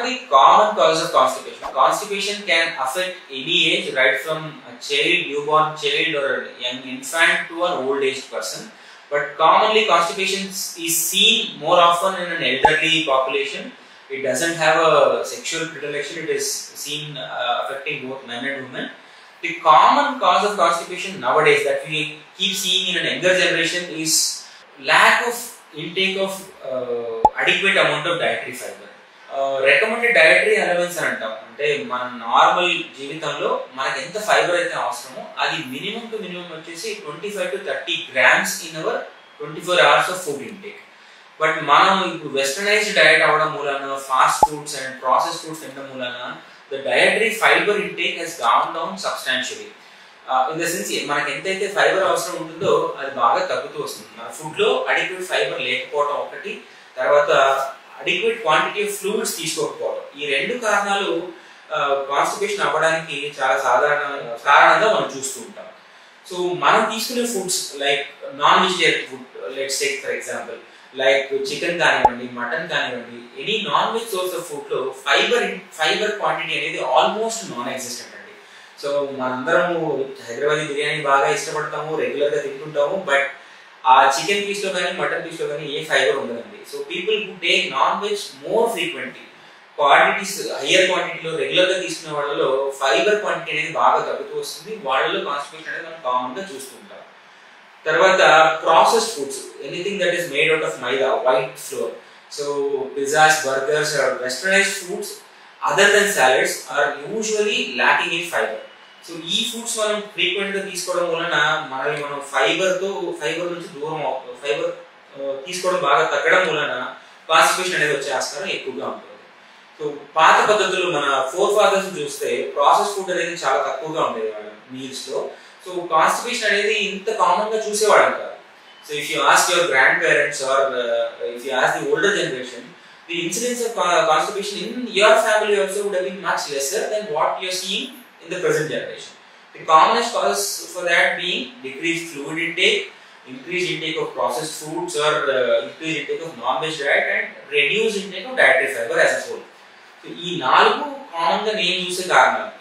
are the common causes of constipation? Constipation can affect any age, right from a child, newborn child or a young infant to an old aged person. But commonly constipation is seen more often in an elderly population. It doesn't have a sexual predilection, it is seen affecting both men and women. The common cause of constipation nowadays that we keep seeing in an younger generation is lack of intake of adequate amount of dietary fiber. Recommended dietary allowance అని అంటాం. అంటే మన normal జీవితంలో మనకి ఎంత fibre అయితే అవసరమో అది మినిమం టు మినిమం వచ్చేసి 25 to 30 grams in our 24 hours of food intake. But మనం ఇప్పుడు వెస్టర్నైజ్డ్ డయట్ అవడం మూలన fast foods and process foods తినడం మూలన the dietary fibre intake has gone down substantially. In the sense మనకి ఎంతైతే ఫైబర్ అవసరం ఉంటుందో అది బాగా తగ్గుతూ వస్తుంది. మన ఫుడ్లో అడిక్వేట్ ఫైబర్ లేకపోవడం ఒకటి, తర్వాత అడిక్వేట్ క్వాంటిటీ ఆఫ్ ఫ్లూయిడ్స్ తీసుకోకపోవడం, ఈ రెండు కారణాలు కాన్స్టిపేషన్ అవ్వడానికి చాలా కారణంగా మనం చూస్తూ ఉంటాం. సో మనం తీసుకునే foods like non vegetarian food, let's take for example like chicken కానివ్వండి, మటన్ కానివ్వండి, any non veg source of food లో ఫైబర్ క్వాంటిటీ అనేది ఆల్మోస్ట్ నాన్ ఎగ్జిస్టెంట్ అండి. సో మనందరము హైదరాబాదీ బిర్యానీ బాగా ఇష్టపడతాము, రెగ్యులర్ గా తింటుంటాము, బట్ ఆ చికెన్ పీస్ లో కానీ మటన్ పీస్ లో కానీ ఏ ఫైబర్ ఉండదండి. So people who take non veg more frequently, quantities higher క్వాంటిటీలో రెగ్యులర్ గా తీసుకునే వాళ్ళలో ఫైబర్ క్వాంటిటీ అనేది బాగా తగ్గుతూ వస్తుంది. వాళ్ళలో కాన్స్టిపేషన్ అనేది మనం కామన్ గా చూస్తుంటాం. తర్వాత processed foods, anything that is made out of maida, white flour, so pizzas, burgers are westernised foods other than salads are usually lacking in fibre. So ఈ ఫుడ్స్ మనం ఫ్రీక్వెంట్ గా తీసుకోవడం వలన మనల్ని మనం ఫైబర్ నుంచి దూరం ఫైబర్ తీసుకోవడం బాగా తగ్గడం వలన కాన్స్టిపేషన్ అనేది వచ్చే ఆస్కారం ఎక్కువగా ఉంటుంది. సో పాత పద్ధతులు మన ఫోర్ ఫాదర్స్ చూస్తే ప్రాసెస్ ఫుడ్ అనేది చాలా తక్కువగా ఉండేది వాళ్ళ మీల్స్ లో. సో కాన్స్టిపేషన్ అనేది ఇంత కామన్ గా చూసేవాళ్ళం కాదు. So if you ask your grandparents or if you ask the older generation, the incidence of constipation in your family also would have been much lesser than what you are seeing in the present generation. The commonest causes for that being decreased fluid intake, increased intake of processed foods or increased intake of non-veg diet and reduced intake of dietary fiber as a whole. So ఈ నాలుగు common గా నేను చూసే కారణాలు.